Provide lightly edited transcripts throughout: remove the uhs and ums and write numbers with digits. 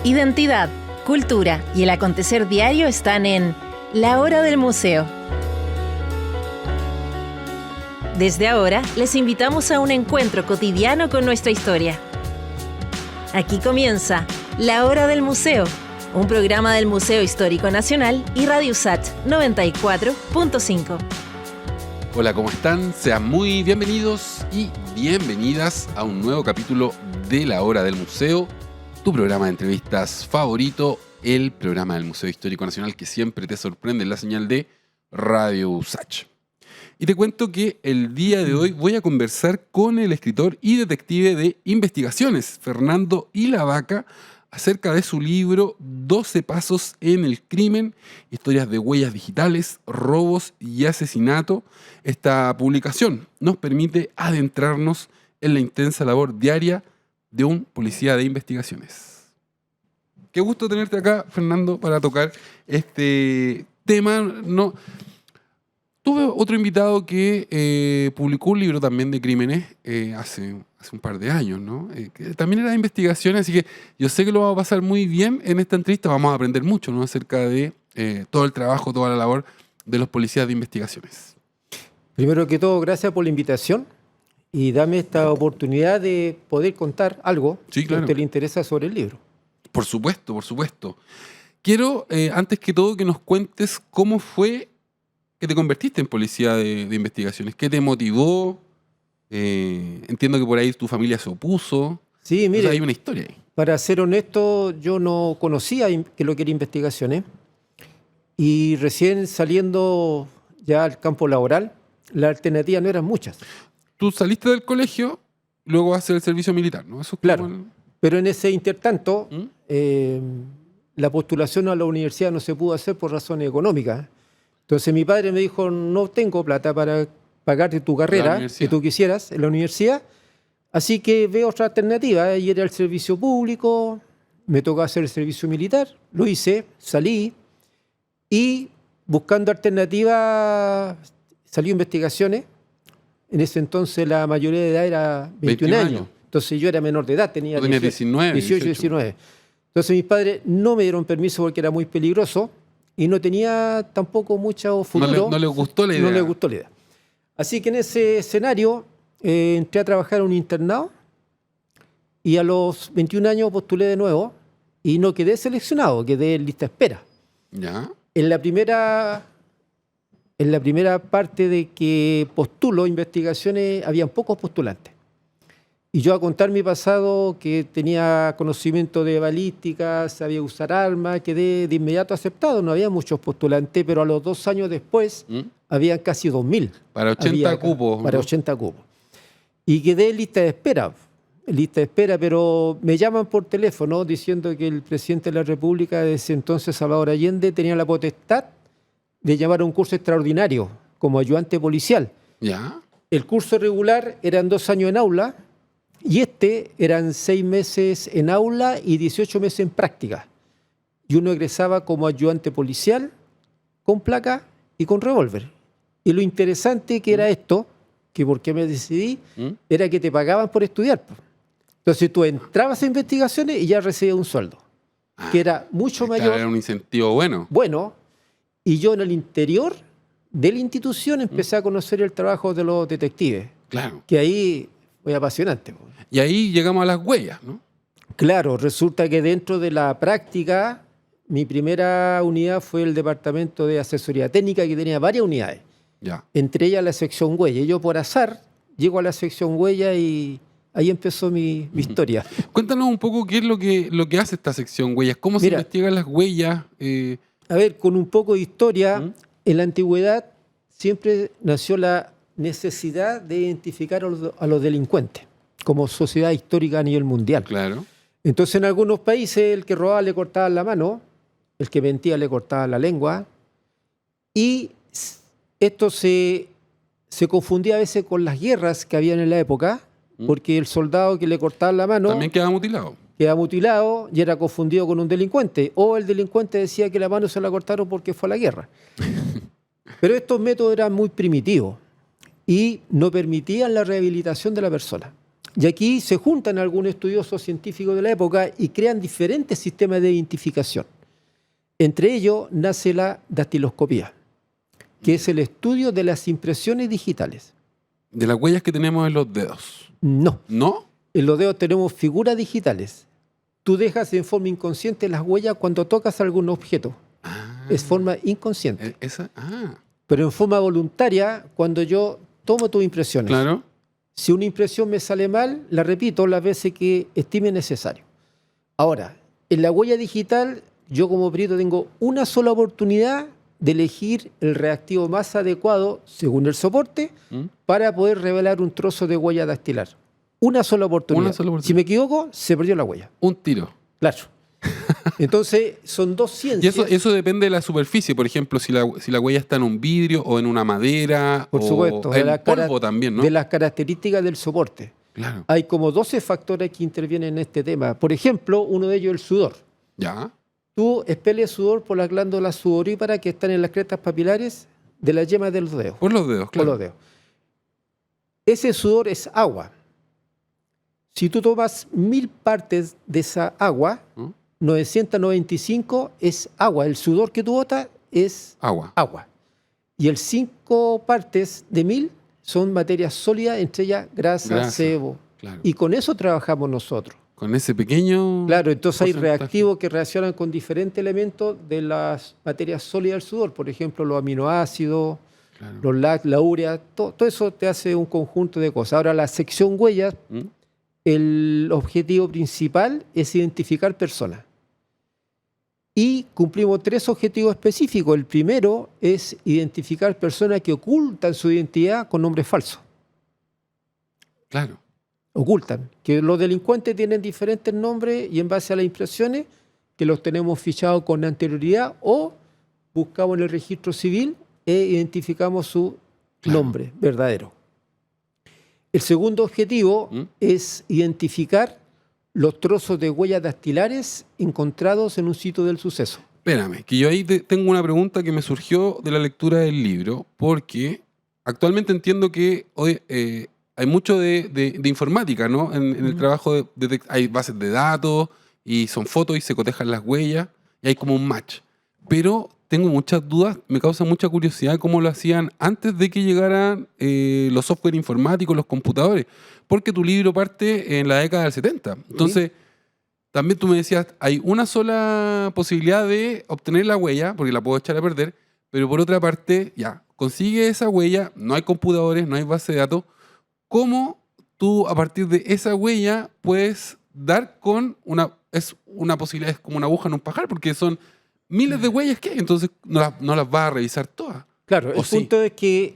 Identidad, cultura y el acontecer diario están en La Hora del Museo. Desde ahora, les invitamos a un encuentro cotidiano con nuestra historia. Aquí comienza La Hora del Museo, un programa del Museo Histórico Nacional y Radio USACH 94.5. Hola, ¿cómo están? Sean muy bienvenidos y bienvenidas a un nuevo capítulo de La Hora del Museo, tu programa de entrevistas favorito, el programa del Museo Histórico Nacional que siempre te sorprende en la señal de Radio USACH. Y te cuento que el día de hoy voy a conversar con el escritor y detective de investigaciones, Fernando Ilavaca, acerca de su libro 12 pasos en el crimen, historias de huellas digitales, robos y asesinato. Esta publicación nos permite adentrarnos en la intensa labor diaria de un policía de investigaciones. Qué gusto tenerte acá, Fernando, para tocar este tema. Tuve otro invitado que publicó un libro también de crímenes hace un par de años, ¿no? Que también era de investigaciones, así que yo sé que lo vamos a pasar muy bien en esta entrevista. Vamos a aprender mucho, ¿no? Acerca de todo el trabajo, toda la labor de los policías de investigaciones. Primero que todo, gracias por la invitación y dame esta oportunidad de poder contar algo Sí, claro, que te le interesa sobre el libro. Por supuesto, por supuesto. Quiero, antes que todo, que nos cuentes cómo fue que te convertiste en policía de investigaciones. ¿Qué te motivó? Entiendo que por ahí tu familia se opuso. Sí, mire, o sea, hay una historia ahí. Para ser honesto, yo no conocía que lo que era investigaciones y recién saliendo ya al campo laboral, las alternativas no eran muchas. Tú saliste del colegio, luego haces el servicio militar, ¿no? Eso es Claro, como pero en ese intertanto, la postulación a la universidad no se pudo hacer por razones económicas. Entonces mi padre me dijo, no tengo plata para pagarte tu carrera que tú quisieras en la universidad, así que veo otra alternativa. Y era el servicio público, me tocó hacer el servicio militar, lo hice, salí y buscando alternativas salió investigaciones. En ese entonces la mayoría de edad era 21 años. Entonces yo era menor de edad, tenía 18, 19. Entonces mis padres no me dieron permiso porque era muy peligroso y no tenía tampoco mucho futuro. No les gustó la idea. No les gustó la idea. Así que en ese escenario entré a trabajar en un internado y a los 21 años postulé de nuevo y no quedé seleccionado, quedé en lista de espera. ¿Ya? En la primera parte de que postulo investigaciones, habían pocos postulantes. Y yo a contar mi pasado, que tenía conocimiento de balística, sabía usar armas, quedé de inmediato aceptado. No había muchos postulantes, pero a los 2 años después habían casi 2.000. Para 80 cupos. Para 80 cupos. Y quedé en lista de espera, pero me llaman por teléfono diciendo que el presidente de la República de ese entonces, Salvador Allende, tenía la potestad de llamar a un curso extraordinario como ayudante policial. ¿Ya? El curso regular eran 2 años en aula y eran 6 meses en aula y 18 meses en práctica. Y uno egresaba como ayudante policial con placa y con revólver. Y lo interesante que era esto, que por qué me decidí, era que te pagaban por estudiar. Entonces tú entrabas a investigaciones y ya recibías un sueldo, que era mucho mayor. Era un incentivo bueno. Bueno, y yo en el interior de la institución empecé a conocer el trabajo de los detectives. Claro. Que ahí fue apasionante. Y ahí llegamos a las huellas, ¿no? Claro, resulta que dentro de la práctica, mi primera unidad fue el departamento de asesoría técnica, que tenía varias unidades. Ya. Entre ellas la sección huella. Y yo por azar llego a la sección huella y ahí empezó mi historia. Cuéntanos un poco qué es lo que hace esta sección huellas. ¿Cómo se investigan las huellas? A ver, con un poco de historia, en la antigüedad siempre nació la necesidad de identificar a los delincuentes como sociedad histórica a nivel mundial. Claro. Entonces en algunos países el que robaba le cortaban la mano, el que mentía le cortaban la lengua y esto se confundía a veces con las guerras que habían en la época, porque el soldado que le cortaban la mano también quedaba mutilado. Quedaba mutilado y era confundido con un delincuente. O el delincuente decía que la mano se la cortaron porque fue a la guerra. Pero estos métodos eran muy primitivos y no permitían la rehabilitación de la persona. Y aquí se juntan algunos estudiosos científicos de la época y crean diferentes sistemas de identificación. Entre ellos nace la dactiloscopía, que es el estudio de las impresiones digitales. De las huellas que tenemos en los dedos. No. ¿No? En los dedos tenemos figuras digitales. Tú dejas en forma inconsciente las huellas cuando tocas algún objeto. Es forma inconsciente. Pero en forma voluntaria, cuando yo tomo tus impresiones. Claro. Si una impresión me sale mal, la repito las veces que estime necesario. Ahora, en la huella digital, yo como perito tengo una sola oportunidad de elegir el reactivo más adecuado, según el soporte, para poder revelar un trozo de huella dactilar. Una sola oportunidad. Si me equivoco, se perdió la huella. Un tiro. Claro. Entonces, son dos ciencias. Y eso depende de la superficie. Por ejemplo, si la huella está en un vidrio o en una madera. Por supuesto. En polvo también, ¿no? De las características del soporte. Claro. Hay como 12 factores que intervienen en este tema. Por ejemplo, uno de ellos es el sudor. Ya. Tú expeles sudor por las glándulas sudoríparas que están en las crestas papilares de las yemas de los dedos. Por los dedos, claro. Por los dedos. Ese sudor es agua. Si tú tomas 1000 partes de esa agua, 995 es agua. El sudor que tú botas es agua. Y el 5 partes de 1000 son materias sólidas, entre ellas grasa, sebo. Claro. Y con eso trabajamos nosotros. Con ese pequeño... Claro, entonces hay reactivos que reaccionan con diferentes elementos de las materias sólidas del sudor. Por ejemplo, los aminoácidos, la urea, todo eso te hace un conjunto de cosas. Ahora, la sección huellas, el objetivo principal es identificar personas. Y cumplimos 3 objetivos específicos. El primero es identificar personas que ocultan su identidad con nombres falsos. Claro. Ocultan. Que los delincuentes tienen diferentes nombres y en base a las impresiones que los tenemos fichados con anterioridad o buscamos en el registro civil e identificamos su nombre verdadero. El segundo objetivo es identificar los trozos de huellas dactilares encontrados en un sitio del suceso. Espérame, que yo ahí tengo una pregunta que me surgió de la lectura del libro, porque actualmente entiendo que hoy hay mucho de informática, ¿no? En el trabajo hay bases de datos y son fotos y se cotejan las huellas y hay como un match. Pero tengo muchas dudas, me causa mucha curiosidad cómo lo hacían antes de que llegaran los software informáticos, los computadores, porque tu libro parte en la década del 70. Entonces, también tú me decías, hay una sola posibilidad de obtener la huella, porque la puedo echar a perder, pero por otra parte, ya, consigue esa huella, no hay computadores, no hay base de datos. ¿Cómo tú, a partir de esa huella, puedes dar con una posibilidad, es como una aguja en un pajar, porque son miles de huellas que hay, entonces no las vas a revisar todas? Claro, el punto es que...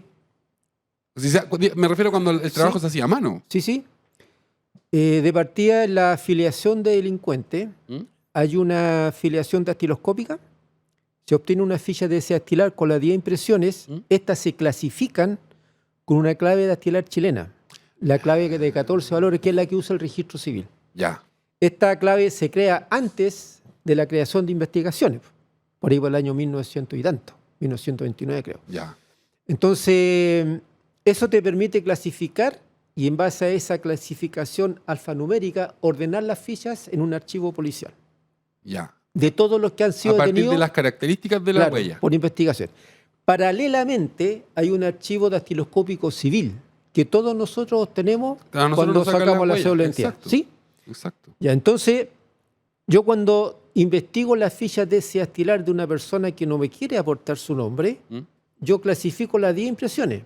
Me refiero cuando el trabajo se hacía a mano. Sí. De partida, en la afiliación de delincuente, hay una afiliación dactiloscópica. Se obtiene una ficha de ese dactilar con las 10 impresiones. Estas se clasifican con una clave dactilar chilena. La clave de 14 valores, que es la que usa el registro civil. Ya. Esta clave se crea antes de la creación de investigaciones. Por ahí por el año 1900 y tanto. 1929, creo. Ya. Entonces, eso te permite clasificar y en base a esa clasificación alfanumérica ordenar las fichas en un archivo policial. Ya. De todos los que han sido detenidos. A partir de las características de la huella. Por investigación. Paralelamente, hay un archivo dactiloscópico civil que todos nosotros tenemos cuando sacamos la cédula de identidad. ¿Sí? Exacto. Ya, entonces, yo cuando investigo las fichas de ese dactilar de una persona que no me quiere aportar su nombre, yo clasifico las 10 impresiones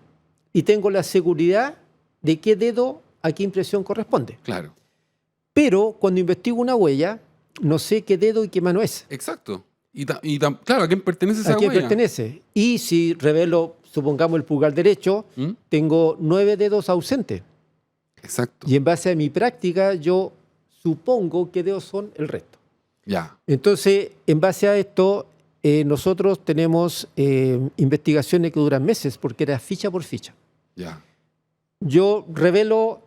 y tengo la seguridad de qué dedo a qué impresión corresponde. Claro. Pero cuando investigo una huella, no sé qué dedo y qué mano es. Exacto. Claro, ¿a quién pertenece esa huella? ¿A quién pertenece? Y si revelo, supongamos, el pulgar derecho, tengo 9 dedos ausentes. Exacto. Y en base a mi práctica, yo supongo qué dedos son el resto. Ya. Entonces, en base a esto, nosotros tenemos investigaciones que duran meses, porque era ficha por ficha. Ya. Yo revelo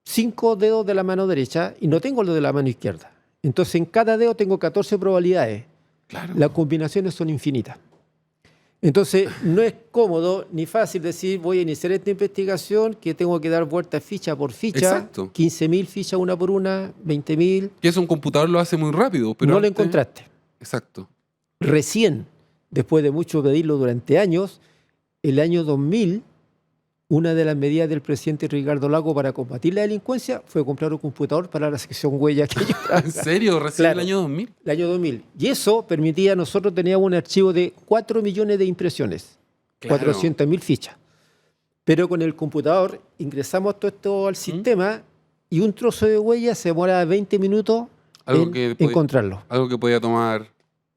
5 dedos de la mano derecha y no tengo los de la mano izquierda. Entonces, en cada dedo tengo 14 probabilidades. Claro. Las combinaciones son infinitas. Entonces, no es cómodo ni fácil decir voy a iniciar esta investigación que tengo que dar vueltas ficha por ficha. Exacto. 15.000 fichas una por una, 20.000. Que eso un computador lo hace muy rápido. Pero no lo encontraste. Exacto. Recién, después de mucho pedirlo durante años, el año 2000, una de las medidas del presidente Ricardo Lagos para combatir la delincuencia fue comprar un computador para la sección huella que yo ¿En serio? ¿Recién el año 2000? El año 2000. Y eso permitía, nosotros teníamos un archivo de 4 millones de impresiones, claro. 400.000 fichas. Pero con el computador ingresamos todo esto al sistema y un trozo de huella se demoraba 20 minutos en encontrarlo. Algo que podía tomar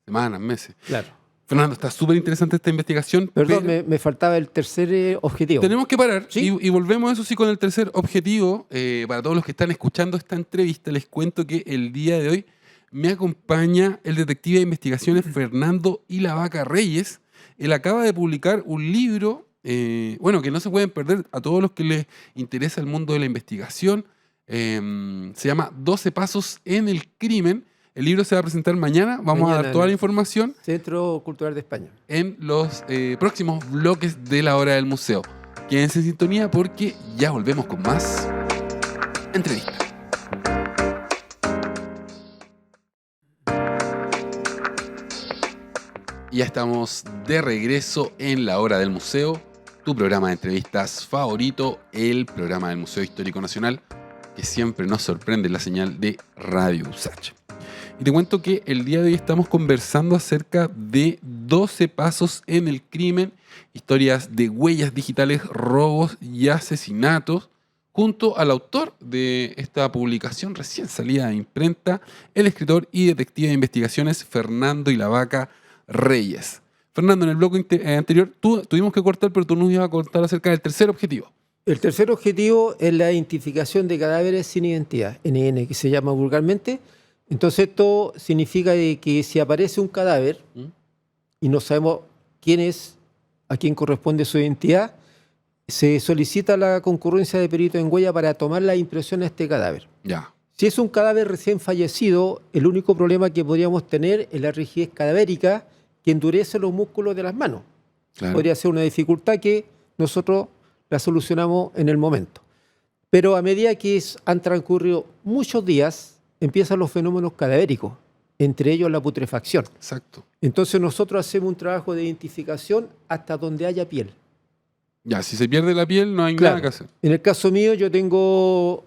semanas, meses. Claro. Fernando, está súper interesante esta investigación. Perdón, me faltaba el tercer objetivo. Tenemos que parar, ¿sí? y volvemos eso sí con el tercer objetivo. Para todos los que están escuchando esta entrevista, les cuento que el día de hoy me acompaña el detective de investigaciones Fernando Ilavaca Reyes. Él acaba de publicar un libro, que no se pueden perder a todos los que les interesa el mundo de la investigación. Se llama 12 pasos en el crimen. El libro se va a presentar mañana. Vamos a dar toda la información. Centro Cultural de España. En los próximos bloques de la hora del museo. Quédense en sintonía porque ya volvemos con más entrevista. Ya estamos de regreso en la hora del museo. Tu programa de entrevistas favorito, el programa del Museo Histórico Nacional, que siempre nos sorprende en la señal de Radio USACH. Y te cuento que el día de hoy estamos conversando acerca de 12 pasos en el crimen, historias de huellas digitales, robos y asesinatos, junto al autor de esta publicación recién salida de imprenta, el escritor y detective de investigaciones Fernando Ilavaca Reyes. Fernando, en el bloque anterior tuvimos que cortar, pero tú nos ibas a contar acerca del tercer objetivo. El tercer objetivo es la identificación de cadáveres sin identidad, NN, que se llama vulgarmente. Entonces esto significa que si aparece un cadáver y no sabemos quién es, a quién corresponde su identidad, se solicita la concurrencia de peritos en huella para tomar la impresión a este cadáver. Ya. Si es un cadáver recién fallecido, el único problema que podríamos tener es la rigidez cadavérica que endurece los músculos de las manos. Claro. Podría ser una dificultad que nosotros la solucionamos en el momento. Pero a medida que han transcurrido muchos días, empiezan los fenómenos cadavéricos, entre ellos la putrefacción. Exacto. Entonces nosotros hacemos un trabajo de identificación hasta donde haya piel. Ya, si se pierde la piel no hay nada que hacer. En el caso mío yo tengo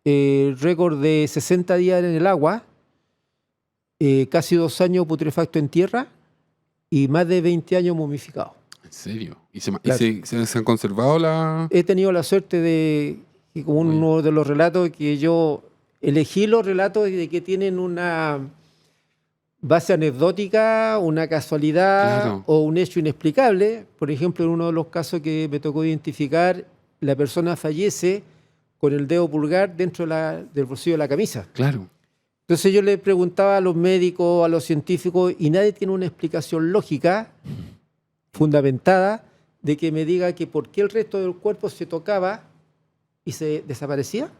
récord de 60 días en el agua, casi 2 años putrefacto en tierra y más de 20 años momificado. ¿En serio? ¿Y se han conservado la...? He tenido la suerte de, como uno de los relatos que yo... Elegí los relatos de que tienen una base anecdótica, una casualidad, claro, o un hecho inexplicable. Por ejemplo, en uno de los casos que me tocó identificar, la persona fallece con el dedo pulgar dentro del bolsillo de la camisa. Claro. Entonces yo le preguntaba a los médicos, a los científicos, y nadie tiene una explicación lógica, fundamentada, de que me diga que por qué el resto del cuerpo se tocaba y se desaparecía.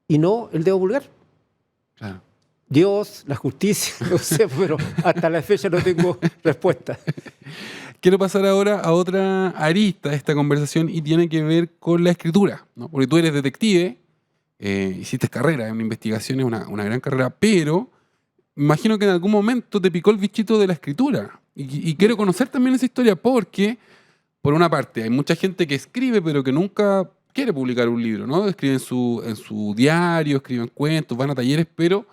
Y no el dedo pulgar. Claro. Dios, la justicia, no sé, pero hasta la fecha no tengo respuesta. Quiero pasar ahora a otra arista de esta conversación y tiene que ver con la escritura, ¿no? Porque tú eres detective, hiciste carrera en investigación, es una gran carrera, pero imagino que en algún momento te picó el bichito de la escritura. Y quiero conocer también esa historia porque, por una parte, hay mucha gente que escribe pero que nunca quiere publicar un libro, ¿no? Escriben en su diario, escriben cuentos, van a talleres, pero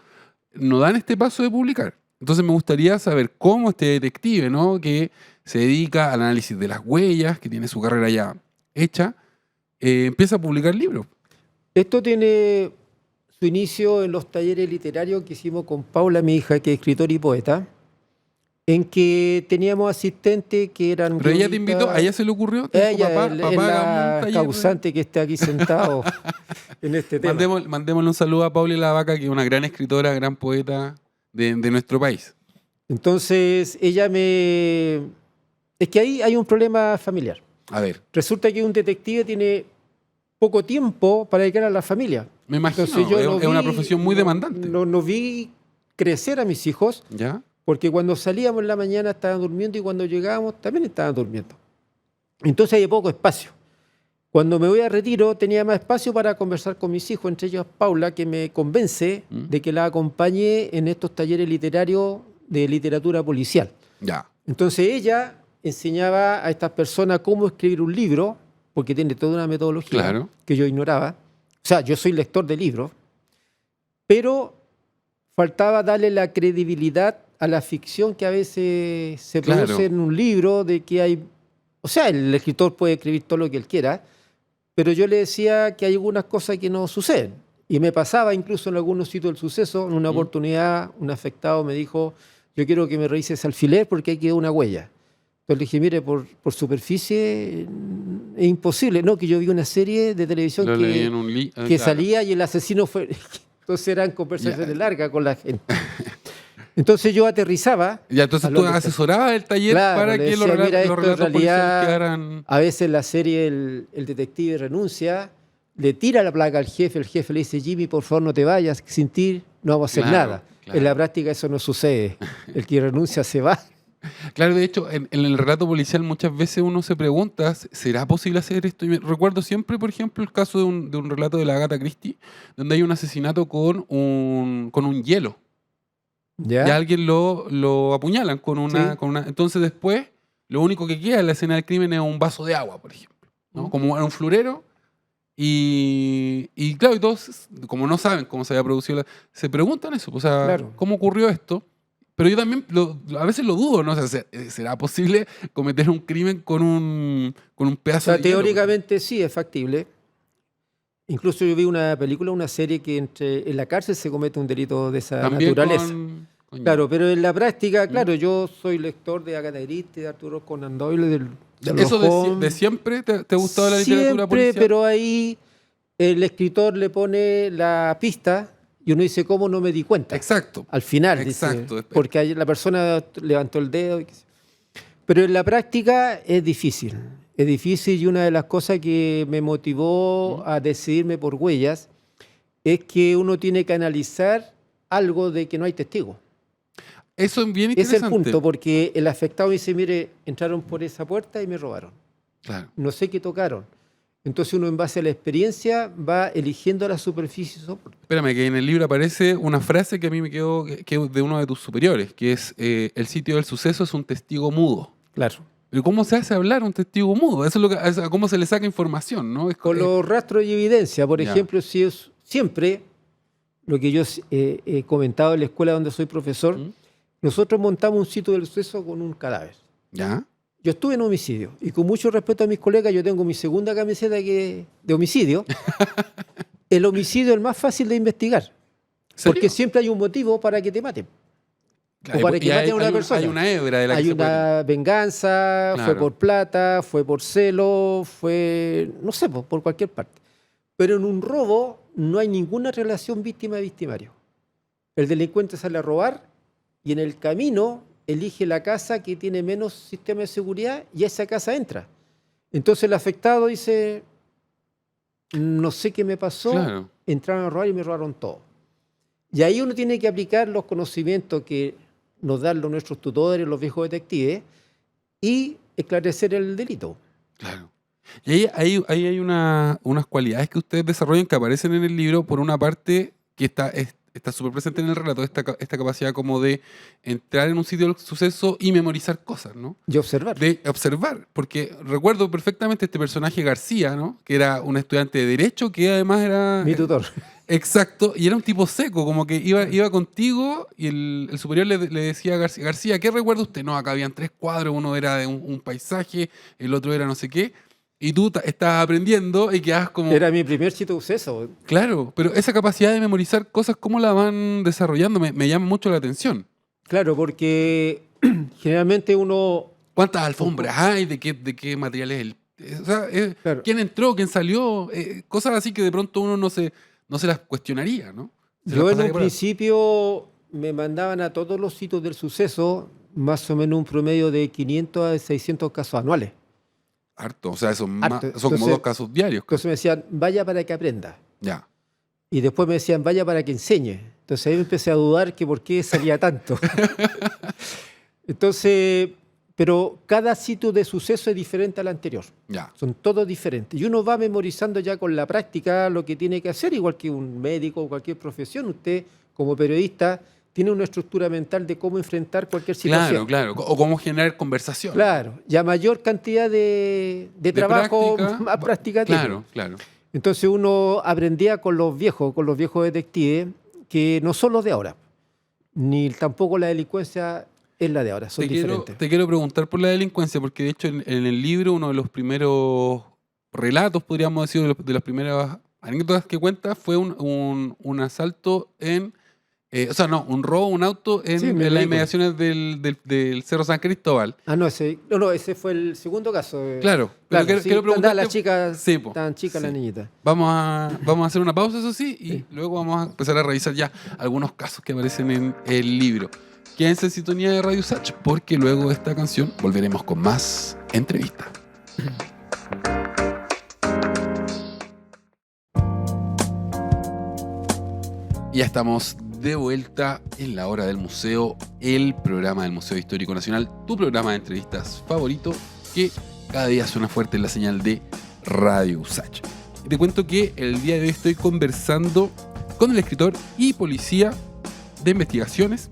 no dan este paso de publicar. Entonces me gustaría saber cómo este detective, ¿no?, que se dedica al análisis de las huellas, que tiene su carrera ya hecha, empieza a publicar libros. Esto tiene su inicio en los talleres literarios que hicimos con Paula, mi hija, que es escritora y poeta, en que teníamos asistentes que eran... ¿Pero ella te invitó? ¿A ella se le ocurrió? Ella es la causante que está aquí sentado en este tema. Mandémosle un saludo a Paula Ilavaca, que es una gran escritora, gran poeta de nuestro país. Entonces, ella me... Es que ahí hay un problema familiar. A ver. Resulta que un detective tiene poco tiempo para dedicar a la familia. Me imagino, entonces, es una profesión muy demandante. No vi crecer a mis hijos. ¿Ya? Porque cuando salíamos en la mañana estaban durmiendo y cuando llegábamos también estaban durmiendo. Entonces hay poco espacio. Cuando me voy a retiro tenía más espacio para conversar con mis hijos, entre ellos Paula, que me convence de que la acompañe en estos talleres literarios de literatura policial. Ya. Entonces ella enseñaba a estas personas cómo escribir un libro, porque tiene toda una metodología que yo ignoraba. O sea, yo soy lector de libros, pero faltaba darle la credibilidad a la ficción que a veces se produce en un libro, de que hay... O sea, el escritor puede escribir todo lo que él quiera, pero yo le decía que hay algunas cosas que no suceden. Y me pasaba incluso en algunos sitios del suceso, en una oportunidad, un afectado me dijo, yo quiero que me revises alfiler porque ahí quedó una huella. Entonces le dije, mire, por superficie es imposible. No, que yo vi una serie de televisión que salía y el asesino fue... Entonces eran conversaciones largas con la gente. Entonces yo aterrizaba. Y entonces tú asesorabas el taller para que los relatos policiales quedaran... A veces en la serie el detective renuncia, le tira la placa al jefe, el jefe le dice, Jimmy, por favor no te vayas, sin ti no vamos a hacer nada. Claro. En la práctica eso no sucede. El que renuncia se va. Claro, de hecho, en el relato policial muchas veces uno se pregunta, ¿será posible hacer esto? Y recuerdo siempre, por ejemplo, el caso de un relato de la Agatha Christie, donde hay un asesinato con un hielo. ¿Ya? Y a alguien lo apuñalan con una... Entonces después, lo único que queda en la escena del crimen es un vaso de agua, por ejemplo, ¿no? Como en un florero. Y claro, y todos, como no saben cómo se había producido, se preguntan eso, o sea, ¿cómo ocurrió esto? Pero yo también a veces lo dudo, ¿no? O sea, ¿será posible cometer un crimen con un pedazo de hielo? Teóricamente sí, es factible. Incluso yo vi una película, una serie que en la cárcel se comete un delito de esa naturaleza. Claro, pero en la práctica, claro, yo soy lector de Agatha Christie, de Arthur Conan Doyle, ¿Eso de siempre te ha gustado la literatura policial? Siempre, pero ahí el escritor le pone la pista y uno dice, ¿cómo no me di cuenta? Exacto. Al final, dice, porque la persona levantó el dedo. Pero en la práctica es difícil. Es difícil y una de las cosas que me motivó a decidirme por Huellas es que uno tiene que analizar algo de que no hay testigos. Eso es bien interesante. Es el punto, porque el afectado dice, mire, entraron por esa puerta y me robaron. Claro. No sé qué tocaron. Entonces uno en base a la experiencia va eligiendo la superficie. Espérame, que en el libro aparece una frase que a mí me quedó que de uno de tus superiores, que es el sitio del suceso es un testigo mudo. Claro. Pero ¿cómo se hace hablar un testigo mudo? Eso es cómo se le saca información, ¿no? Con los rastros y evidencia. Por ejemplo, si es siempre, lo que yo he comentado en la escuela donde soy profesor, nosotros montamos un sitio del suceso con un cadáver. ¿Ya? Yo estuve en homicidio y con mucho respeto a mis colegas, yo tengo mi segunda camiseta de homicidio. El homicidio es el más fácil de investigar. Porque siempre hay un motivo para que te maten. Claro, o para que maten a una persona. Hay una hebra de la hay una venganza, fue por plata, fue por celo, fue, no sé, por cualquier parte. Pero en un robo no hay ninguna relación víctima-victimario. El delincuente sale a robar y en el camino elige la casa que tiene menos sistema de seguridad y a esa casa entra. Entonces el afectado dice, no sé qué me pasó, entraron a robar y me robaron todo. Y ahí uno tiene que aplicar los conocimientos que nos dan nuestros tutores, los viejos detectives, y esclarecer el delito. Claro. Y ahí hay unas cualidades que ustedes desarrollan que aparecen en el libro, por una parte que está súper presente en el relato, esta capacidad como de entrar en un sitio del suceso y memorizar cosas, ¿no? Y observar. De observar, porque recuerdo perfectamente este personaje García, ¿no? Que era un estudiante de Derecho, que además era... Mi tutor. Exacto, y era un tipo seco, como que iba contigo y el superior le decía a García, ¿qué recuerda usted? No, acá habían 3 cuadros, uno era de un paisaje, el otro era no sé qué. Y tú estabas aprendiendo y quedabas como... Era mi primer sitio de suceso. Claro, pero esa capacidad de memorizar cosas, ¿cómo la van desarrollando? Me llama mucho la atención. Claro, porque generalmente uno... ¿Cuántas alfombras hay? ¿De qué material es el...? O sea, ¿quién entró? ¿Quién salió? Cosas así que de pronto uno no se las cuestionaría, ¿no? Yo en un principio me mandaban a todos los sitios del suceso más o menos un promedio de 500 a 600 casos anuales. Harto, o sea, son como 2 casos diarios. Entonces me decían, vaya para que aprenda. Ya. Y después me decían, vaya para que enseñe. Entonces Entonces ahí me empecé a dudar que por qué salía tanto. Entonces, pero cada sitio de suceso es diferente al anterior. Ya. Son todos diferentes. Y uno va memorizando ya con la práctica lo que tiene que hacer, igual que un médico o cualquier profesión. Usted, como periodista, tiene una estructura mental de cómo enfrentar cualquier situación. Claro. O cómo generar conversación. Claro. Y a mayor cantidad de trabajo, más práctica tiene. Claro. Entonces uno aprendía con los viejos detectives, que no son los de ahora, ni tampoco la delincuencia es la de ahora, son diferentes. Te quiero preguntar por la delincuencia, porque de hecho en el libro uno de los primeros relatos, podríamos decir, de las primeras anécdotas que cuenta fue un asalto un robo, un auto en las inmediaciones del Cerro San Cristóbal. Ese fue el segundo caso. Claro, quiero preguntar. Las chicas, estaban chicas las niñitas. Vamos a hacer una pausa, eso sí, y luego vamos a empezar a revisar ya algunos casos que aparecen en el libro. Quédense en sintonía de Radio Usach, porque luego de esta canción volveremos con más entrevistas. Ya estamos de vuelta en la hora del museo, el programa del Museo Histórico Nacional, tu programa de entrevistas favorito, que cada día suena fuerte en la señal de Radio Usach. Y te cuento que el día de hoy estoy conversando con el escritor y policía de investigaciones,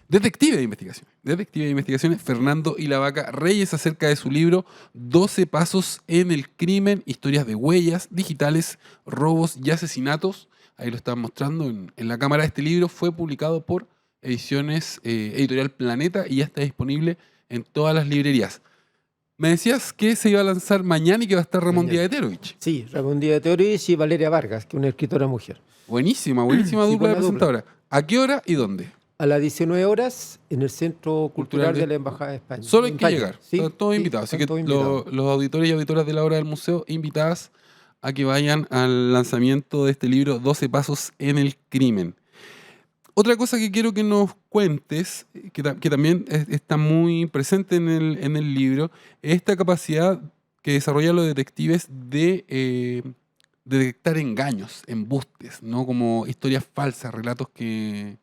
detective de investigaciones, Fernando Ilavaca Reyes, acerca de su libro 12 pasos en el crimen, historias de huellas digitales, robos y asesinatos. Ahí lo están mostrando en la cámara. Este libro fue publicado por Editorial Planeta y ya está disponible en todas las librerías. Me decías que se iba a lanzar mañana y que va a estar Ramón Díaz de Terovich. Sí, Ramón Díaz de Terovich y Valeria Vargas, que es una escritora mujer. Buenísima dupla de presentadora. ¿A qué hora y dónde? A las 19 horas en el Centro Cultural de la Embajada de España. Solo hay que llegar. Sí, están todos invitados. Así que los auditores y auditoras de la hora del museo invitadas a que vayan al lanzamiento de este libro 12 pasos en el crimen. Otra cosa que quiero que nos cuentes, que también está muy presente en el libro, es esta capacidad que desarrollan los detectives de detectar engaños, embustes, ¿no? Como historias falsas, relatos que...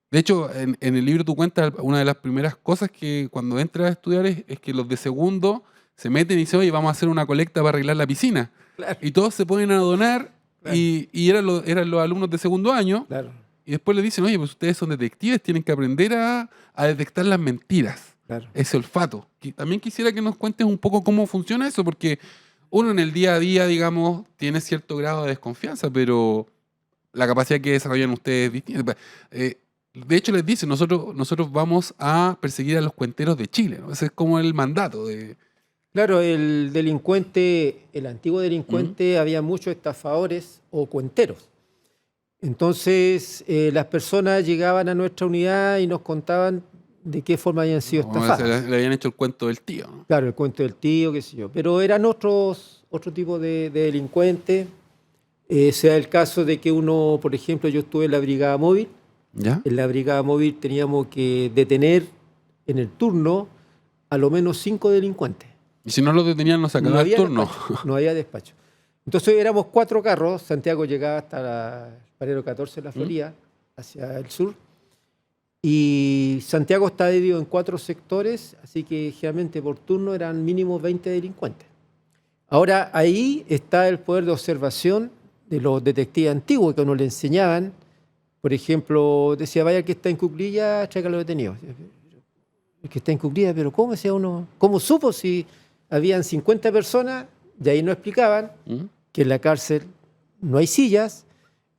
De hecho, en el libro tú cuentas una de las primeras cosas que cuando entras a estudiar es que los de segundo se meten y dicen, oye, vamos a hacer una colecta para arreglar la piscina. Claro. Y todos se ponen a donar, claro. y eran los alumnos de segundo año. Claro. Y después le dicen, oye, pues ustedes son detectives, tienen que aprender a detectar las mentiras. Claro. Ese olfato. También quisiera que nos cuentes un poco cómo funciona eso, porque uno en el día a día, digamos, tiene cierto grado de desconfianza, pero la capacidad que desarrollan ustedes es distinta. De hecho, les dicen, nosotros vamos a perseguir a los cuenteros de Chile, ¿no? Ese es como el mandato de... Claro, el antiguo delincuente, había muchos estafadores o cuenteros. Entonces, las personas llegaban a nuestra unidad y nos contaban de qué forma habían sido estafadas. Le habían hecho el cuento del tío, ¿no? Claro, el cuento del tío, qué sé yo. Pero eran otro tipo de delincuentes. Sea el caso de que uno, por ejemplo, yo estuve en la brigada móvil. ¿Ya? En la brigada móvil teníamos que detener en el turno a lo menos 5 delincuentes. Y si no los detenían, no se acababa el turno. No había despacho. Entonces éramos 4 carros. Santiago llegaba hasta el Parero 14 de la Florida, hacia el sur. Y Santiago está dividido en 4 sectores, así que generalmente por turno eran mínimo 20 delincuentes. Ahora ahí está el poder de observación de los detectives antiguos que nos le enseñaban. Por ejemplo, decía, vaya el que está en cuclilla, tráigalo detenido. El que está en cuclilla, pero ¿cómo decía uno? ¿Cómo supo si habían 50 personas? De ahí nos explicaban que en la cárcel no hay sillas,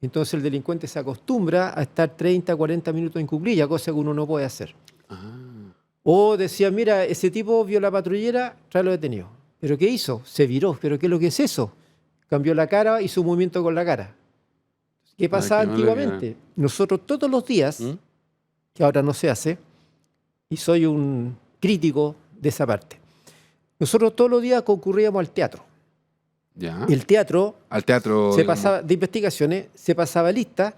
entonces el delincuente se acostumbra a estar 30, 40 minutos en cuclilla, cosa que uno no puede hacer. O decía, mira, ese tipo vio la patrullera, tráelo detenido. ¿Pero qué hizo? Se viró. ¿Pero qué es lo que es eso? Cambió la cara, hizo un movimiento con la cara. ¿Qué pasaba antiguamente? Nosotros todos los días, que ahora no se hace, y soy un crítico de esa parte, nosotros todos los días concurríamos al teatro. ¿Ya? Y el teatro, se pasaba, de investigaciones, se pasaba lista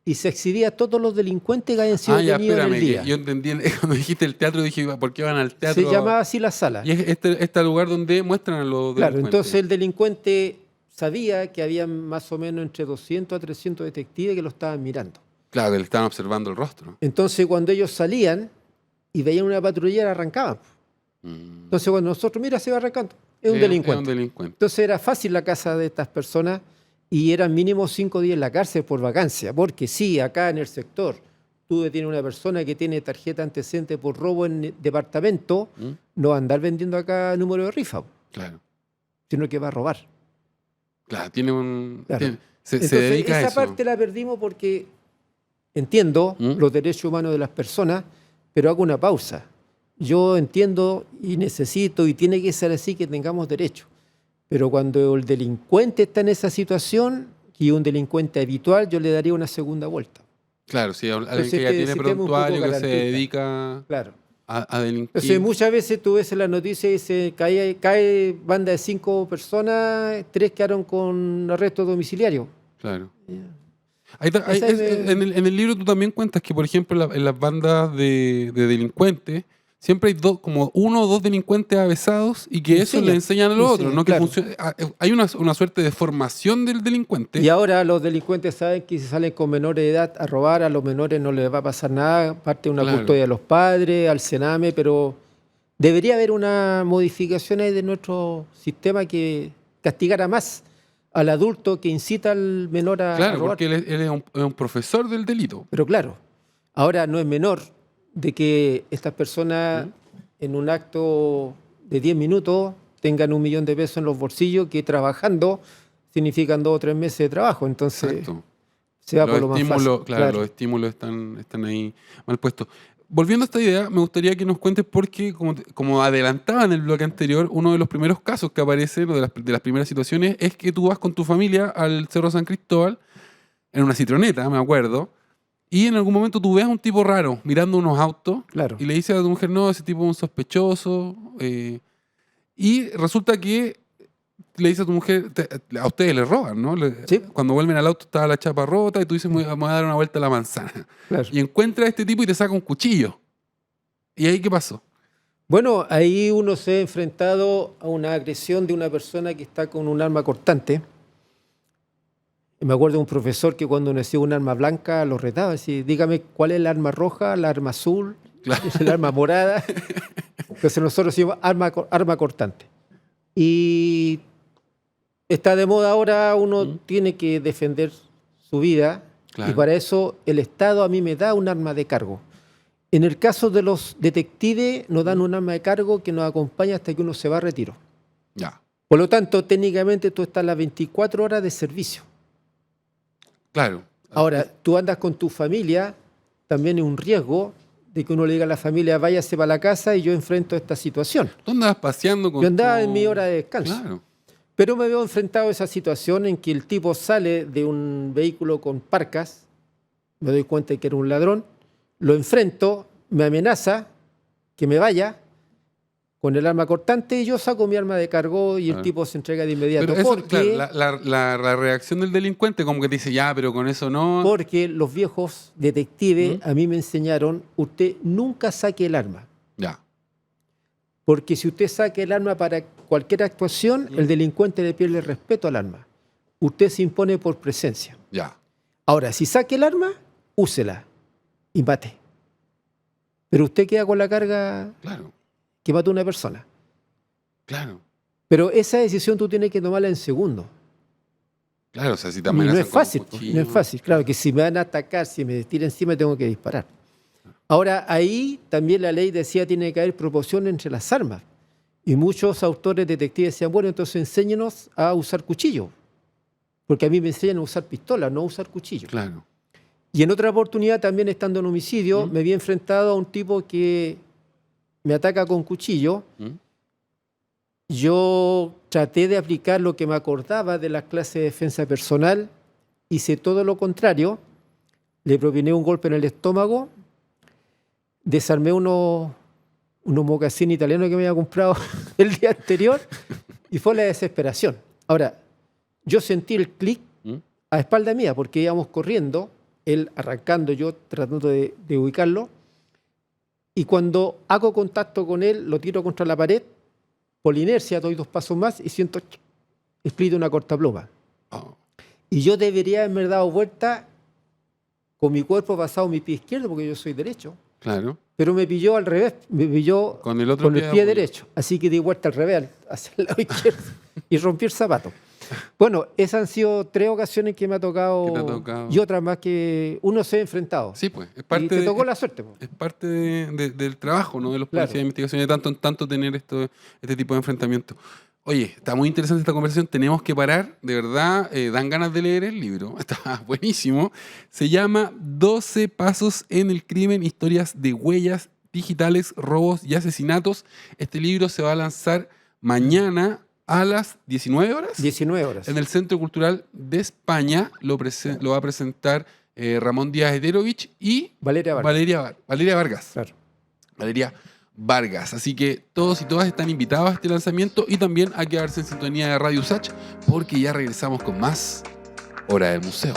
y se exhibía a todos los delincuentes que habían sido detenidos en el día. Yo entendí, cuando dijiste el teatro dije, ¿por qué van al teatro? Se llamaba así la sala. Y es este lugar donde muestran a los delincuentes. Claro, entonces el delincuente sabía que había más o menos entre 200 a 300 detectives que lo estaban mirando. Claro, que le estaban observando el rostro. Entonces, cuando ellos salían y veían una patrullera, arrancaban. Entonces, cuando nosotros, mira, se va arrancando, es un delincuente. Entonces, era fácil la casa de estas personas y eran mínimo 5 días en la cárcel por vacancia. Porque sí, acá en el sector, tú tienes una persona que tiene tarjeta antecedente por robo en departamento, no va a andar vendiendo acá número de rifa. Claro. Sino que va a robar. Claro, tiene un... Claro. Se Entonces, dedica a eso. esa parte la perdimos porque entiendo los derechos humanos de las personas, pero hago una pausa. Yo entiendo y necesito, y tiene que ser así, que tengamos derechos. Pero cuando el delincuente está en esa situación, y un delincuente habitual, yo le daría una segunda vuelta. Claro, si alguien que ya tiene prontuario, que se dedica a delinquir. Entonces, muchas veces tú ves en la noticia y dice, cae banda de 5 personas, 3 quedaron con arresto domiciliario. Claro. En el libro tú también cuentas que, por ejemplo, en las bandas de delincuentes, siempre hay como 1 o 2 delincuentes avesados y que eso le enseñan a los otros, ¿no? Claro. Que hay una suerte de formación del delincuente. Y ahora los delincuentes saben que si salen con menores de edad a robar, a los menores no les va a pasar nada, parte de una custodia a los padres, al Sename, pero debería haber una modificación ahí de nuestro sistema que castigara más al adulto que incita al menor a robar. Claro, porque él es un profesor del delito. Pero claro, ahora no es menor de que estas personas en un acto de 10 minutos tengan $1 millón en los bolsillos, que trabajando significan 2 o 3 meses de trabajo. Entonces, exacto, se va por lo más fácil. Claro, los estímulos están ahí mal puestos. Volviendo a esta idea, me gustaría que nos cuentes porque, como adelantaba en el bloque anterior, uno de los primeros casos que aparece, de las primeras situaciones, es que tú vas con tu familia al Cerro San Cristóbal en una citroneta, me acuerdo, y en algún momento tú ves a un tipo raro mirando unos autos y le dices a tu mujer, no, ese tipo es un sospechoso, y resulta que le dice a tu mujer, a ustedes les roban, ¿no? Sí. Cuando vuelven al auto estaba la chapa rota y tú dices, vamos a dar una vuelta a la manzana. Claro. Y encuentra a este tipo y te saca un cuchillo. ¿Y ahí qué pasó? Bueno, ahí uno se ha enfrentado a una agresión de una persona que está con un arma cortante. Me acuerdo de un profesor que cuando nació un arma blanca lo retaba, así, dígame cuál es el arma roja, la arma azul, el arma morada. Entonces nosotros decimos arma cortante. Y está de moda ahora, uno tiene que defender su vida, y para eso el Estado a mí me da un arma de cargo. En el caso de los detectives nos dan un arma de cargo que nos acompaña hasta que uno se va a retiro. Ya. Por lo tanto, técnicamente tú estás las 24 horas de servicio. Claro. Ahora, tú andas con tu familia, también es un riesgo de que uno le diga a la familia, váyase para la casa y yo enfrento esta situación. ¿Tú andabas paseando con Yo andaba en mi hora de descanso. Claro. Pero me veo enfrentado a esa situación en que el tipo sale de un vehículo con parcas, me doy cuenta de que era un ladrón, lo enfrento, me amenaza que me vaya con el arma cortante y yo saco mi arma de cargo y el tipo se entrega de inmediato. Pero eso, porque, claro, la reacción del delincuente como que te dice, ya, pero con eso no... Porque los viejos detectives a mí me enseñaron, usted nunca saque el arma. Ya. Porque si usted saca el arma para cualquier actuación, el delincuente le pierde el respeto al arma. Usted se impone por presencia. Ya. Ahora, si saque el arma, úsela y mate. Pero usted queda con la carga que mató a una persona. Claro. Pero esa decisión tú tienes que tomarla en segundo. Claro, o sea, si te Y amenazan no es fácil, cuchillo, no es fácil. Claro que si me van a atacar, si me tiran encima, tengo que disparar. Ahora, ahí también la ley decía tiene que haber proporción entre las armas. Y muchos autores detectives decían, bueno, entonces enséñenos a usar cuchillo. Porque a mí me enseñan a usar pistola, no a usar cuchillo. Claro. Y en otra oportunidad, también estando en homicidio, me vi enfrentado a un tipo que me ataca con cuchillo. Yo traté de aplicar lo que me acordaba de las clases de defensa personal. Hice todo lo contrario. Le propiné un golpe en el estómago. Desarmé unos mocasines italianos que me había comprado el día anterior. Y fue la desesperación. Ahora, yo sentí el clic a espalda mía porque íbamos corriendo, él arrancando, yo tratando de ubicarlo. Y cuando hago contacto con él, lo tiro contra la pared, por la inercia doy 2 pasos más y siento el clic de una cortapluma. Y yo debería haberme dado vuelta con mi cuerpo pasado mi pie izquierdo, porque yo soy derecho. Claro. Pero me pilló al revés, me pilló Con el pie derecho. Así que di vuelta al revés, hacia el lado izquierdo, y rompí el zapato. Bueno, esas han sido 3 ocasiones que me ha tocado, y otras más que uno se ha enfrentado. Sí, pues. Es parte y te tocó la suerte. Pues. Es parte del trabajo, ¿no? De los policías de investigación, de tanto en tanto tener este tipo de enfrentamientos. Oye, está muy interesante esta conversación. Tenemos que parar. De verdad, dan ganas de leer el libro. Está buenísimo. Se llama 12 pasos en el crimen, historias de huellas digitales, robos y asesinatos. Este libro se va a lanzar mañana a las 19 horas. 19 horas. En el Centro Cultural de España lo va a presentar Ramón Díaz Ederovich y Valeria Vargas. Claro. Valeria Vargas. Así que todos y todas están invitados a este lanzamiento y también a quedarse en sintonía de Radio Usach porque ya regresamos con más Hora del Museo.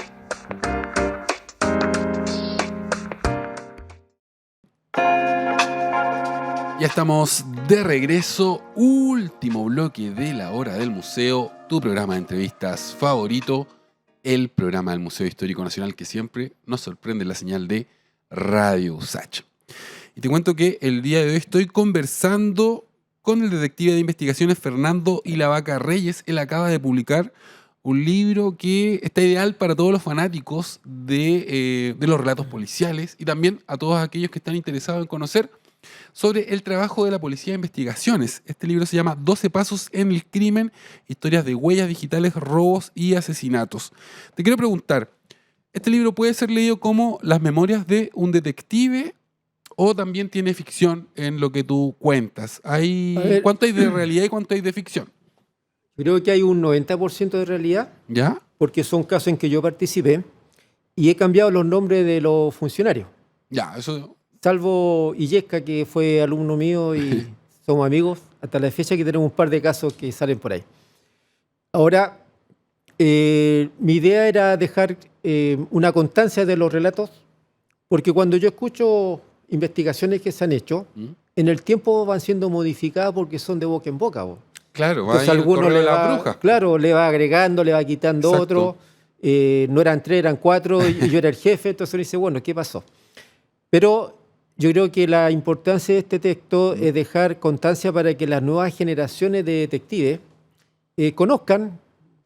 Ya estamos de regreso, último bloque de la Hora del Museo, tu programa de entrevistas favorito, el programa del Museo Histórico Nacional que siempre nos sorprende la señal de Radio Usach. Y te cuento que el día de hoy estoy conversando con el detective de investigaciones Fernando Ilavaca Reyes. Él acaba de publicar un libro que está ideal para todos los fanáticos de los relatos policiales y también a todos aquellos que están interesados en conocer sobre el trabajo de la Policía de Investigaciones. Este libro se llama 12 pasos en el crimen, historias de huellas digitales, robos y asesinatos. Te quiero preguntar, ¿este libro puede ser leído como las memorias de un detective o también tiene ficción en lo que tú cuentas? ¿Cuánto hay de realidad y cuánto hay de ficción? Creo que hay un 90% de realidad, ¿ya? Porque son casos en que yo participé y he cambiado los nombres de los funcionarios. Ya, eso... Salvo Illesca, que fue alumno mío y somos amigos hasta la fecha, que tenemos un par de casos que salen por ahí. Ahora, mi idea era dejar una constancia de los relatos, porque cuando yo escucho investigaciones que se han hecho, en el tiempo van siendo modificadas porque son de boca en boca. Claro, entonces alguno le va, le va agregando, le va quitando. Exacto. Otro. No eran 3, eran 4 y yo era el jefe, entonces uno dice, bueno, ¿qué pasó? Pero yo creo que la importancia de este texto es dejar constancia para que las nuevas generaciones de detectives conozcan,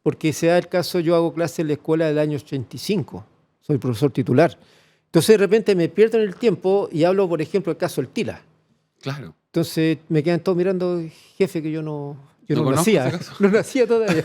porque se da el caso, yo hago clase en la escuela del año 85, soy profesor titular. Entonces de repente me pierdo en el tiempo y hablo, por ejemplo, del caso del Tila. Claro. Entonces me quedan todos mirando, jefe, que yo no nacía. No nacía todavía.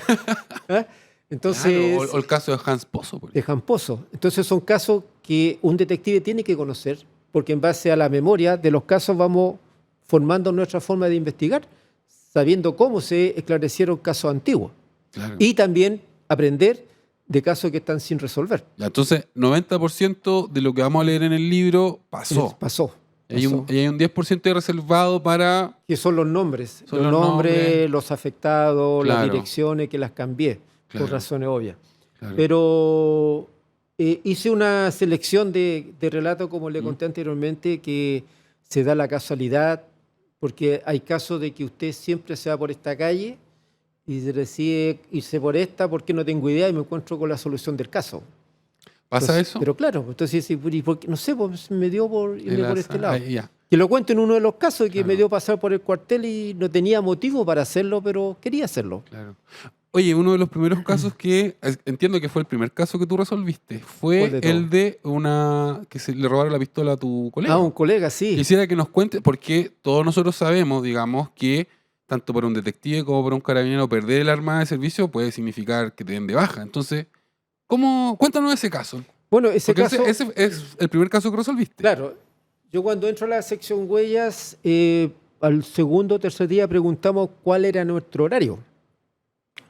¿Ah? Entonces, claro, o el caso de Hans Pozo. De Hans Pozo. Entonces son casos que un detective tiene que conocer, porque en base a la memoria de los casos vamos formando nuestra forma de investigar, sabiendo cómo se esclarecieron casos antiguos. Claro. Y también aprender de casos que están sin resolver. Ya, entonces, 90% de lo que vamos a leer en el libro pasó. Pasó. Y hay un 10% reservado para... Que son los nombres. Los nombres, los afectados, claro. Las direcciones que las cambié, claro. Por razones obvias. Claro. Pero hice una selección de relatos, como le conté anteriormente, que se da la casualidad, porque hay casos de que usted siempre se va por esta calle y se decide irse por esta porque no tengo idea y me encuentro con la solución del caso. ¿Pasa entonces, eso? Pero claro, entonces, no sé, pues me dio por irme por este lado. Que lo cuento en uno de los casos, que me dio pasar por el cuartel y no tenía motivo para hacerlo, pero quería hacerlo. Claro. Oye, uno de los primeros casos que, entiendo que fue el primer caso que tú resolviste, fue el de que se le robaron la pistola a tu colega. Ah, un colega, sí. Quisiera que nos cuentes, porque todos nosotros sabemos, digamos, que tanto para un detective como para un carabinero perder el arma de servicio puede significar que te den de baja. Entonces, cuéntanos ese caso. Bueno, ese caso... Ese es el primer caso que resolviste. Claro. Yo cuando entro a la sección huellas, al segundo o tercer día preguntamos cuál era nuestro horario.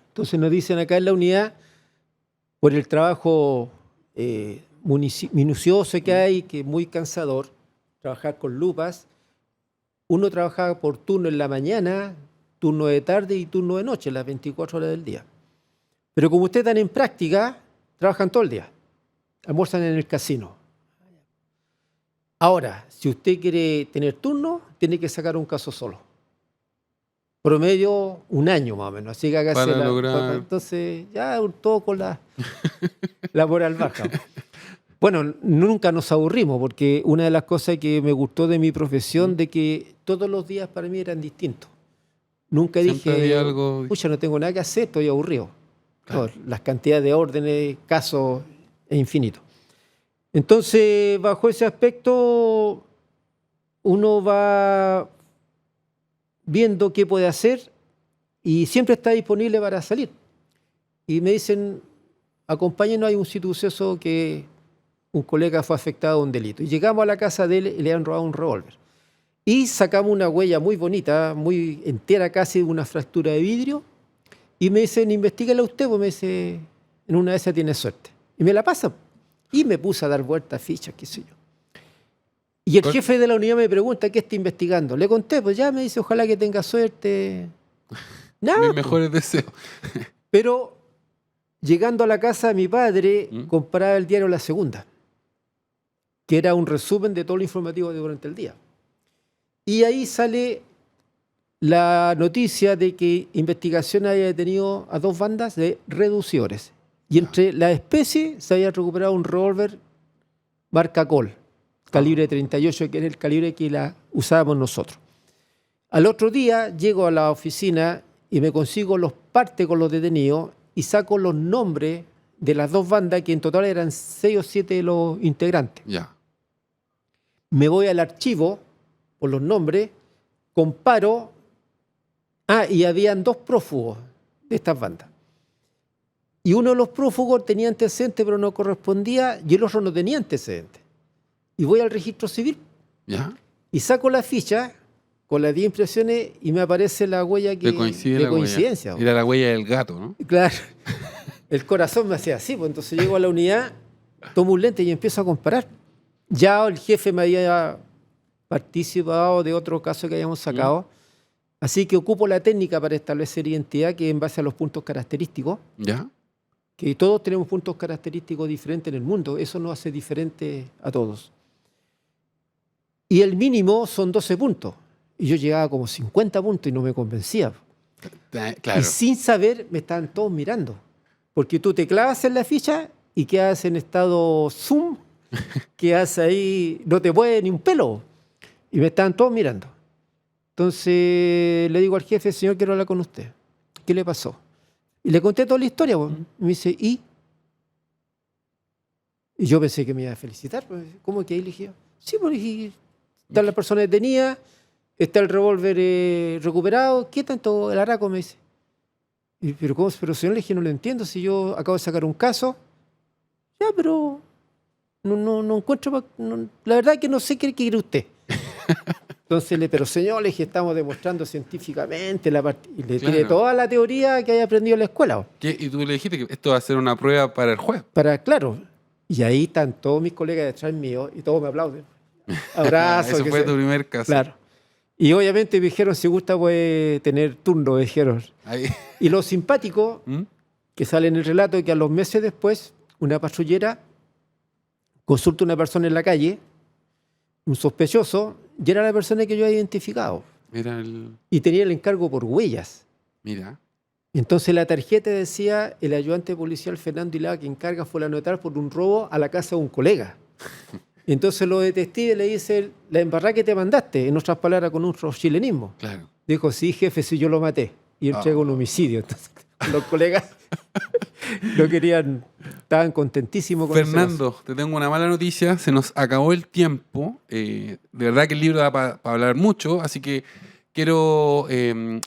Entonces nos dicen acá en la unidad, por el trabajo minucioso que hay, que es muy cansador, trabajar con lupas, uno trabajaba por turno en la mañana, turno de tarde y turno de noche, las 24 horas del día. Pero como ustedes están en práctica, trabajan todo el día, almuerzan en el casino. Ahora, si usted quiere tener turno, tiene que sacar un caso solo. Promedio, 1 año más o menos. Así que hágase lograr... entonces, ya todo con la moral baja. Bueno, nunca nos aburrimos, porque una de las cosas que me gustó de mi profesión, de que todos los días para mí eran distintos. Nunca Siempre dije, había algo... pucha, no tengo nada que hacer, estoy aburrido. Claro. No, las cantidades de órdenes, casos, es infinito. Entonces, bajo ese aspecto, uno va viendo qué puede hacer y siempre está disponible para salir. Y me dicen, acompáñenos, hay un suceso que un colega fue afectado a un delito. Y llegamos a la casa de él y le han robado un revólver. Y sacamos una huella muy bonita, muy entera casi, una fractura de vidrio. Y me dicen, investíguela usted, pues me dice, en una de esas tiene suerte. Y me la pasa. Y me puse a dar vueltas, fichas, qué sé yo. Y el jefe de la unidad me pregunta, ¿qué está investigando? Le conté, pues ya me dice, ojalá que tenga suerte. Nada. Mis mejores deseos. Pero llegando a la casa de mi padre, compraba el diario La Segunda, que era un resumen de todo lo informativo de durante el día. Y ahí sale la noticia de que investigación había detenido a 2 bandas de reductores. Y entre las especies se había recuperado un revólver marca Colt, calibre 38, que era el calibre que la usábamos nosotros. Al otro día llego a la oficina y me consigo los partes con los detenidos y saco los nombres de las 2 bandas, que en total eran 6 o 7 de los integrantes. Ya. Me voy al archivo por los nombres, comparo. Y habían 2 prófugos de estas bandas. Y uno de los prófugos tenía antecedentes, pero no correspondía, y el otro no tenía antecedentes. Y voy al registro civil. ¿Ya? Y saco la ficha con las 10 impresiones y me aparece la huella que, de coincidencia. Huella. Era la huella del gato, ¿no? Claro. El corazón me hacía así, pues entonces llego a la unidad, tomo un lente y empiezo a comparar. Ya el jefe me había participado de otro caso que habíamos sacado. Así que ocupo la técnica para establecer identidad, que es en base a los puntos característicos. ¿Ya? Que todos tenemos puntos característicos diferentes en el mundo. Eso nos hace diferentes a todos. Y el mínimo son 12 puntos. Y yo llegaba como 50 puntos y no me convencía. Claro. Y sin saber me estaban todos mirando. Porque tú te clavas en la ficha y quedas en estado zoom, quedas ahí, no te mueve ni un pelo. Y me estaban todos mirando. Entonces le digo al jefe, señor, quiero hablar con usted. ¿Qué le pasó? Y le conté toda la historia. Pues. Y me dice, ¿y? Y yo pensé que me iba a felicitar. Pues, ¿cómo que ahí? Le dije, sí, porque está la persona detenida, está el revólver recuperado. ¿Qué tanto el araco? Me dice. Y, pero ¿cómo? Pero señor, le dije, no lo entiendo. Si yo acabo de sacar un caso. Ya, pero no encuentro... la verdad es que no sé qué quiere usted. Entonces, pero señor, le dije, estamos demostrando científicamente y le tiré toda la teoría que había aprendido en la escuela. ¿Qué? Y tú le dijiste que esto va a ser una prueba para el juez. Claro. Y ahí están todos mis colegas detrás mío y todos me aplauden. Abrazos. Eso fue tu primer caso. Claro. Y obviamente me dijeron, si gusta puede tener turno, me dijeron. Ahí. Y lo simpático, que sale en el relato, es que a los meses después, una patrullera consulta a una persona en la calle, un sospechoso, y era la persona que yo había identificado. Y tenía el encargo por huellas. Mira. Entonces la tarjeta decía, el ayudante policial Fernando Hilada, que encarga fue la notar por un robo a la casa de un colega. Entonces los detectives le dicen, la embarrada que te mandaste, en otras palabras, con un chilenismo. Claro. Dijo, sí, jefe, sí, yo lo maté. Y entregó un homicidio. Entonces los colegas no querían, estaban contentísimos con Fernando, te tengo una mala noticia, se nos acabó el tiempo. De verdad que el libro da para hablar mucho, así que quiero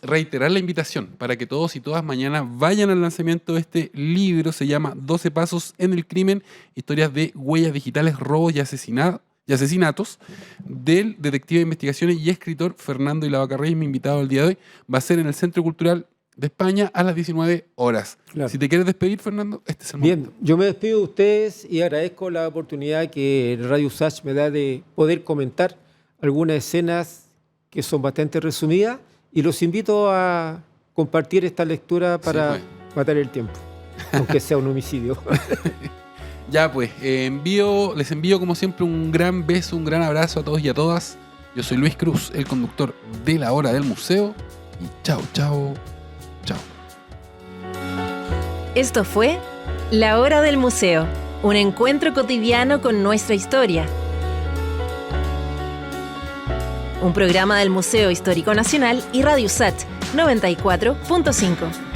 reiterar la invitación para que todos y todas mañana vayan al lanzamiento de este libro. Se llama 12 pasos en el crimen, historias de huellas digitales, robos y asesinatos, del detective de investigaciones y escritor Fernando Hilada Reyes, mi invitado el día de hoy. Va a ser en el Centro Cultural de España a las 19 horas. Claro. Si te quieres despedir, Fernando, este es el momento. Bien, yo me despido de ustedes y agradezco la oportunidad que Radio USACH me da de poder comentar algunas escenas que son bastante resumidas y los invito a compartir esta lectura para matar el tiempo, aunque sea un homicidio. Ya pues, les envío como siempre un gran beso, un gran abrazo a todos y a todas. Yo soy Luis Cruz, el conductor de La Hora del Museo, y chao, chao. Chao. Esto fue La Hora del Museo, Un encuentro cotidiano con nuestra historia. Un programa del Museo Histórico Nacional y Radio USACH 94.5.